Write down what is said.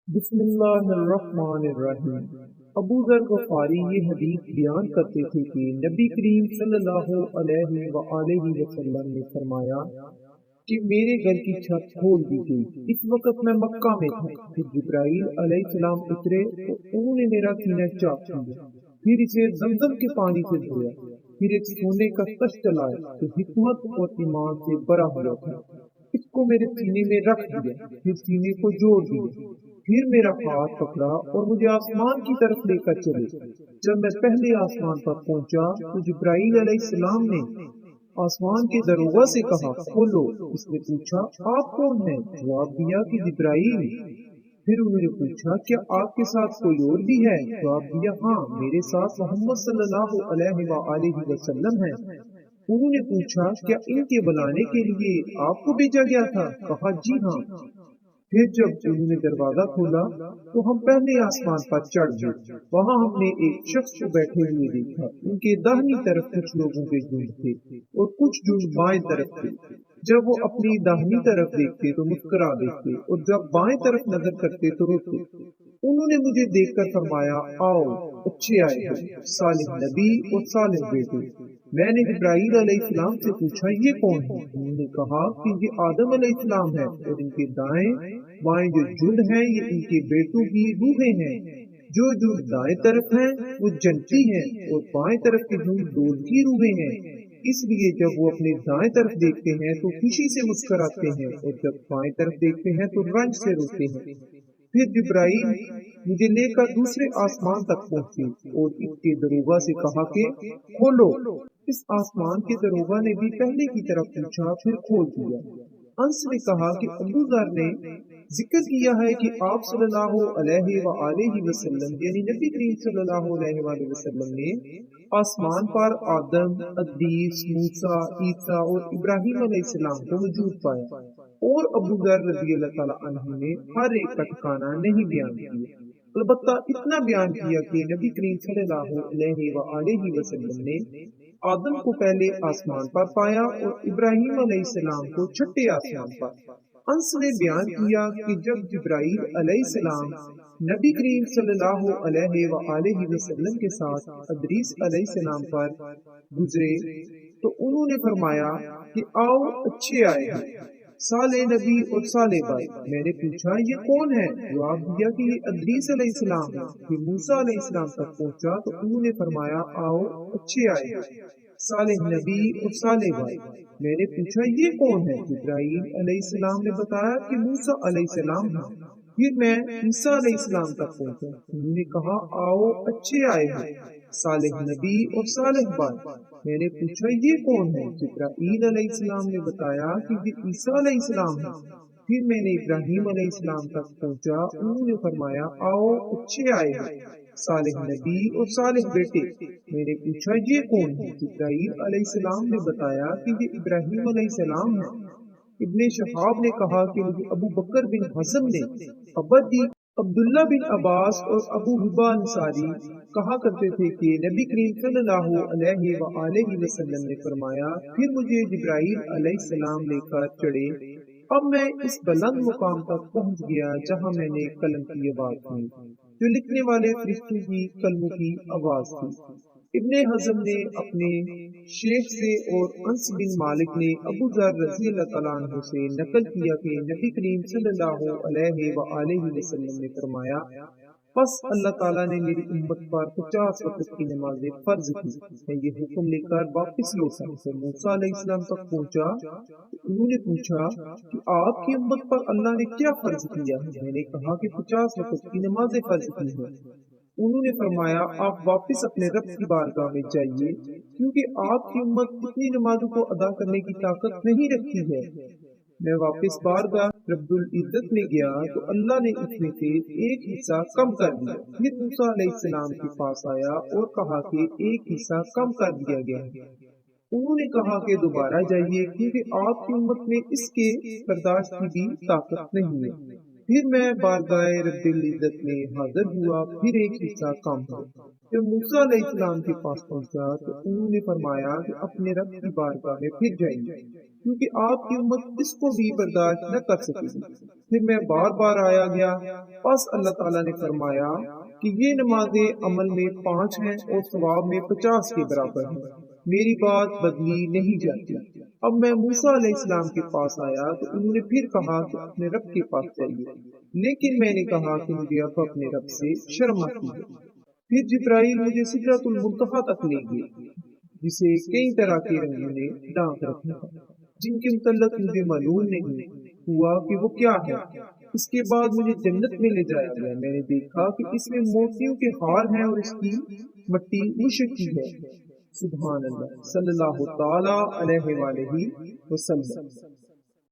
بسم اللہ الرحمن الرحیم۔ ابو ذر غفاری یہ حدیث بیان کرتے تھے کہ نبی کریم صلی اللہ علیہ وآلہ وسلم نے فرمایا کہ میرے گھر کی چھت کھول دی گئی۔ اس وقت میں مکہ میں تھا، پھر جبرائیل علیہ السلام اترے تو انہوں نے میرا سینہ چاک کیا، پھر اسے زمزم کے پانی سے دھویا، پھر ایک سونے کا تشت لایا جو حکمت اور ایمان سے بھرا ہوا تھا، اس کو میرے سینے میں رکھ دیا، پھر سینے کو جوڑ دیا، پھر میرا ہاتھ پکڑا اور مجھے آسمان کی طرف لے کر چلے۔ جب میں پہلے آسمان پر پہنچا تو جبرائیل علیہ السلام نے آسمان کے دروگا سے کہا کھولو۔ اس نے پوچھا آپ کون ہیں؟ جواب دیا کہ جبرائیل۔ پھر انہوں نے پوچھا کیا آپ کے ساتھ کوئی اور بھی ہے؟ جواب دیا ہاں، میرے ساتھ محمد صلی اللہ علیہ وآلہ وسلم ہے۔ انہوں نے پوچھا کیا ان کے بلانے کے لیے آپ کو بھیجا گیا تھا؟ کہا جی ہاں۔ پھر جب انہوں نے دروازہ کھولا تو ہم پہلے آسمان پر چڑھ گئے۔ وہاں ہم نے ایک شخص کو بیٹھے ہوئے دیکھا، ان کے داہنی طرف کچھ لوگوں کے جھنڈ تھے اور کچھ جھنڈ بائیں طرف تھے۔ جب وہ اپنی داہنی طرف دیکھتے تو مسکرا دیتے اور جب بائیں طرف نظر کرتے تو روتے۔ انہوں نے مجھے دیکھ کر فرمایا آؤ، اچھے آئے ہو، صالح نبی اور صالح بیٹے۔ میں نے جبرائیل علیہ السلام سے پوچھا یہ کون ہے؟ انہوں نے کہا کہ یہ آدم علیہ السلام ہے اور ان کے دائیں بائیں جو جھنڈ ہیں یہ ان کے بیٹوں کی روحیں ہیں۔ جو جھنڈ دائیں طرف ہیں وہ جنتی ہیں اور بائیں طرف کے جھنڈ دول کی روحیں ہیں۔ اس لیے جب وہ اپنے دائیں طرف دیکھتے ہیں تو خوشی سے مسکراتے ہیں اور جب بائیں طرف دیکھتے ہیں تو رنج سے روتے ہیں۔ پھر جبرائیل مجھے لے کر دوسرے آسمان تک پہنچے اور اس کے دروگا سے کہا کہ کھولو۔ اس آسمان کے دروگا نے بھی پہلے کی طرف پوچھا، پھر کھول دیا۔ انس نے کہا کہ ابو ذر نے ذکر کیا ہے کہ آپ صلی اللہ علیہ وآلہ وسلم یعنی نبی کریم صلی اللہ علیہ وآلہ وسلم نے آسمان پر آدم، ادریس، موسیٰ، عیسیٰ اور ابراہیم علیہ السلام کو موجود پایا، اور ابو ذر رضی اللہ تعالیٰ عنہ نے ہر ایک کا ٹھکانہ نہیں بیان کیا، البتہ اتنا بیان کیا کہ نبی کریم صلی اللہ علیہ وآلہ وسلم نے آدم کو پہلے آسمان پر پایا اور ابراہیم علیہ السلام کو چھٹے آسمان پر۔ انس نے بیان کیا کہ جب جبرائیل علیہ السلام نبی کریم صلی اللہ علیہ وآلہ وسلم کے ساتھ ادریس علیہ السلام پر گزرے تو انہوں نے فرمایا کہ آؤ، اچھے آئے ہیں، صالح نبی اور صالح بھائی۔ میں نے پوچھا یہ کون ہے؟ جواب دیا کہ یہ ادریس علیہ السلام ہے۔ پھر موسیٰ علیہ السلام تک پہنچا تو انہوں نے فرمایا آؤ، اچھے آئے ہیں، صالح نبی اور صالح بھائی۔ میں نے پوچھا یہ کون ہے؟ جبرائیل علیہ السلام نے بتایا کہ موسیٰ علیہ السلام ہے۔ پھر میں عیسیٰ علیہ السلام تک پہنچا، انہوں نے کہا آؤ، اچھے آئے ہیں، صالح نبی اور صالح بھائی۔ میں نے پوچھا یہ کون ہے؟ جبرائیل علیہ السلام نے بتایا کہ یہ عیسیٰ علیہ السلام ہے۔ پھر میں نے ابراہیم علیہ السلام تک پہنچا، انہوں نے فرمایا آؤ، اچھے آئے ہیں، صالح نبی اور صالح بیٹے۔ میں نے پوچھا یہ کون ہے؟ جبرائیل علیہ السلام نے بتایا کہ یہ ابراہیم علیہ السلام ہے۔ ابن شہاب نے کہا کہ مجھے ابو بکر بن حزم نے ابدی عبداللہ بن عباس اور ابو حبا انصاری کہا کرتے تھے کہ نبی کریم صلی اللہ علیہ وآلہ وسلم نے فرمایا پھر مجھے جبرائیل علیہ السلام لے کر چڑھے۔ اب میں اس بلند مقام تک پہنچ گیا جہاں میں نے قلم کی آواز سنی جو لکھنے والے فرشتوں کی قلموں کی آواز تھی۔ ابن حزم نے اپنے شیخ سے اور انس بن مالک نے ابو ذر رضی اللہ تعالیٰ عنہ سے نقل کیا کہ نبی کریم صلی اللہ علیہ وآلہ وسلم نے فرمایا بس اللہ تعالیٰ نے میری امت پر 50 وقت کی نمازیں فرض کی۔ میں یہ حکم لے کر واپس لوٹا تو موسیٰ علیہ السلام تک پہنچا تو انہوں نے پوچھا کہ آپ کی امت پر اللہ نے کیا فرض کیا ہے؟ میں نے کہا کہ 50 وقت کی نمازیں فرض کی ہیں۔ انہوں نے فرمایا آپ واپس اپنے رب کی بارگاہ میں جائیے کیونکہ آپ کی امت اتنی نمازوں کو ادا کرنے کی طاقت نہیں رکھتی ہے۔ میں واپس بارگاہ رب العزت میں گیا تو اللہ نے اس میں سے ایک حصہ کم کر دیا۔ پھر موسیٰ علیہ السلام کے پاس آیا اور کہا کہ ایک حصہ کم کر دیا گیا ہے۔ انہوں نے کہا کہ دوبارہ جائیے کیونکہ آپ کی امت میں اس کے برداشت کی بھی طاقت نہیں ہے۔ پھر میں بارگاہ رب العزت میں حاضر ہوا، پھر ایک حصہ کم ہوا۔ جب موسیٰ علیہ السلام کے پاس پہنچا تو انہوں نے فرمایا کہ اپنے رب کی بارگاہ میں پھر جائیے۔ کیونکہ آپ کی امت اس کو بھی برداشت نہ کر سکے گی۔ پھر میں بار بار آیا گیا، پس اللہ تعالیٰ نے فرمایا کہ یہ نمازیں عمل میں 5 ہیں اور ثواب میں 50 کے برابر ہیں، میری بات بدلی نہیں جاتی۔ اب میں موسیٰ علیہ السلام کے پاس آیا تو انہوں نے پھر کہا کہ اپنے رب کے پاس چلیے، لیکن میں نے کہا کہ مجھے اب اپنے رب سے شرم آتی ہے۔ پھر جبرائیل مجھے سدرۃ المنتہا تک لے گئے، جسے کئی طرح کے رنگوں نے ڈھانک رکھا تھا، جن کے متعلق مجھے معلوم نہیں ہوا کہ وہ کیا ہے۔ اس کے بعد مجھے جنت میں لے جایا گیا، میں نے دیکھا کہ اس میں موتیوں کے ہار ہیں اور اس کی مٹی مشک کی ہے۔ سبحان اللہ، صلی اللہ تعالی علیہ وآلہ وسلم۔